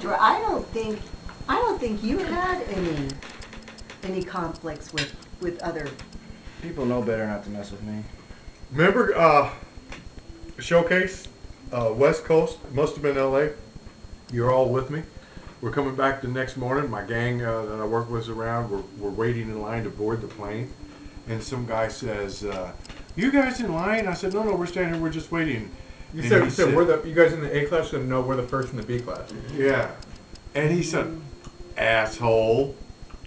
I don't think you had any conflicts with other. People know better not to mess with me. Remember Showcase, West Coast, must have been LA. You're all with me. We're coming back the next morning. My gang that I work with is around. We're waiting in line to board the plane. And some guy says, you guys in line? I said, no, we're standing here. We're just waiting. You said we're you guys in the A class said no, we're the first in the B class. Yeah. And he said, asshole,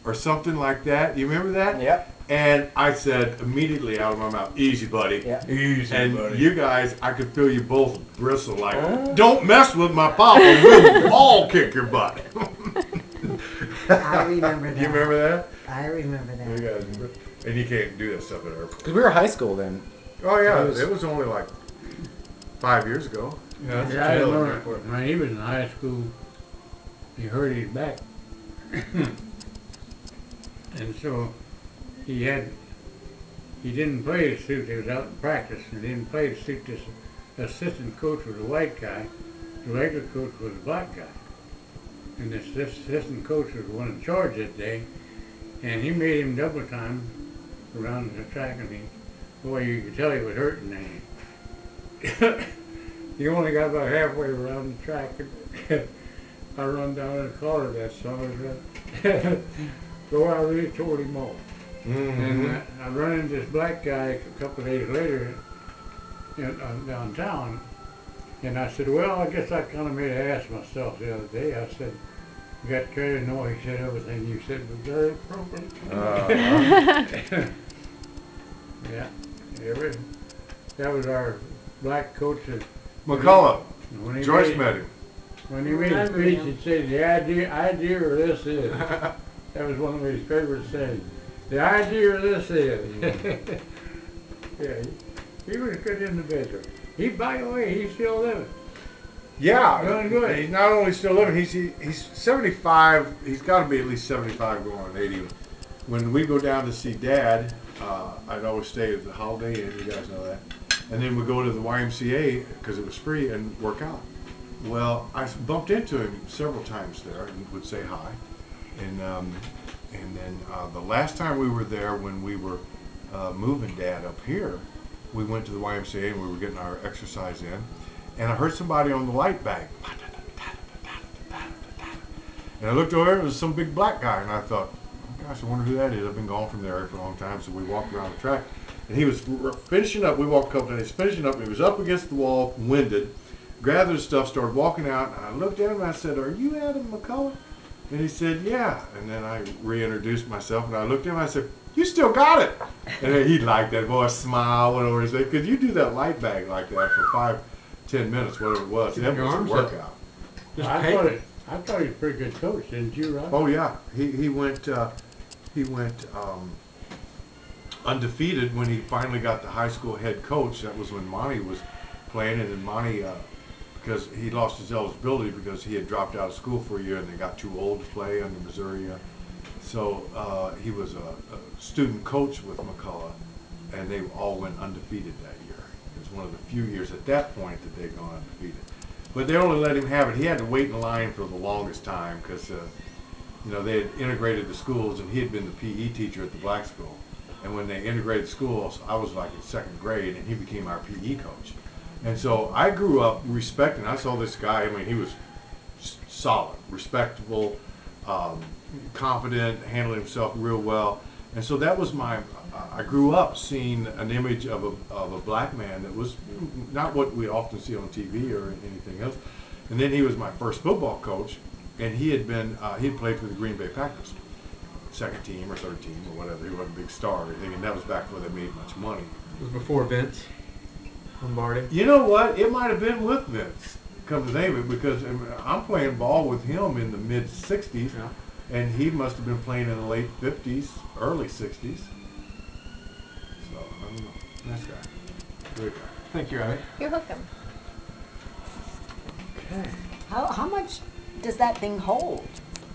or something like that. You remember that? Yep. And I said immediately out of my mouth, easy, buddy. Yeah. Easy, And buddy. you guys, I could feel you both bristle like, don't mess with my papa, we'll all kick your butt. I remember that. You remember that? I remember You that. guys, and you can't do that stuff at airport. Because we were high school then. Oh yeah, it was only like 5 years ago. Yeah, that's Yeah, I the tail remember end for it. when he was in high school, he hurt his back. And so he didn't play the suit. He was out in practice and didn't play the suit. This assistant coach was a white guy. The regular coach was a black guy. And this assistant coach was the one in charge that day. And he made him double time around the track. And boy, you could tell he was hurting. And he only got about halfway around the track. I run down and collared that son. So I really tore him off. Mm-hmm. And I run into this black guy a couple of days later downtown, and I said, well, I guess I kind of made an ass myself the other day. I said, you got carried away. He said, everything you said was very appropriate. Yeah, that was our black coach. McCullough, When he Joyce made, met him. when he made a speech, he'd say, the idea of this is. That was one of his favorite sayings. The idea of this is. Yeah, he was a good individual. By the way, he's still living. Yeah, Doing good. he's not only still living, he's 75. He's got to be at least 75 going on 80. When we go down to see Dad, I'd always stay at the Holiday Inn, you guys know that. And then we go to the YMCA, because it was free, and work out. Well, I bumped into him several times there and would say hi. And then the last time we were there, when we were moving Dad up here, we went to the YMCA and we were getting our exercise in. And I heard somebody on the light bag. And I looked over, and it was some big black guy. And I thought, oh gosh, I wonder who that is. I've been gone from there for a long time. So we walked around the track. And he was finishing up. We walked a couple days, finishing up. He was up against the wall, winded, grabbed his stuff, started walking out. And I looked at him and I said, are you Adam McCullough? And he said, yeah. And then I reintroduced myself. And I looked at him and I said, you still got it. And then he liked that. Boy, a smile went over his face. Because you do that light bag like that for 5-10 minutes, whatever it was. That was a workout. I thought he was a pretty good coach, didn't you, Rob? Oh yeah, he went undefeated when he finally got the high school head coach. That was when Monty was playing, and then Monty, because he lost his eligibility because he had dropped out of school for a year and they got too old to play under Missouri. So he was a student coach with McCullough, and they all went undefeated that year. It was one of the few years at that point that they'd gone undefeated. But they only let him have it. He had to wait in line for the longest time because, they had integrated the schools, and he had been the PE teacher at the black school. And when they integrated schools, I was like in second grade, and he became our PE coach. And so I grew up respecting. I saw this guy. I mean, he was solid, respectable, confident, handled himself real well. And so that was I grew up seeing an image of a black man that was not what we often see on TV or anything else. And then he was my first football coach, and he had played for the Green Bay Packers, second team or third team or whatever. He wasn't a big star or anything, and that was back before they made much money. It was before Vince Lombardi. You know what? It might have been with Vince, come to think of it, because I'm playing ball with him in the mid-'60s, Yeah. and he must have been playing in the late 50s, early 60s. So, I don't know. Nice guy. Good guy. Thank you, Abby. You're welcome. Okay. How much does that thing hold?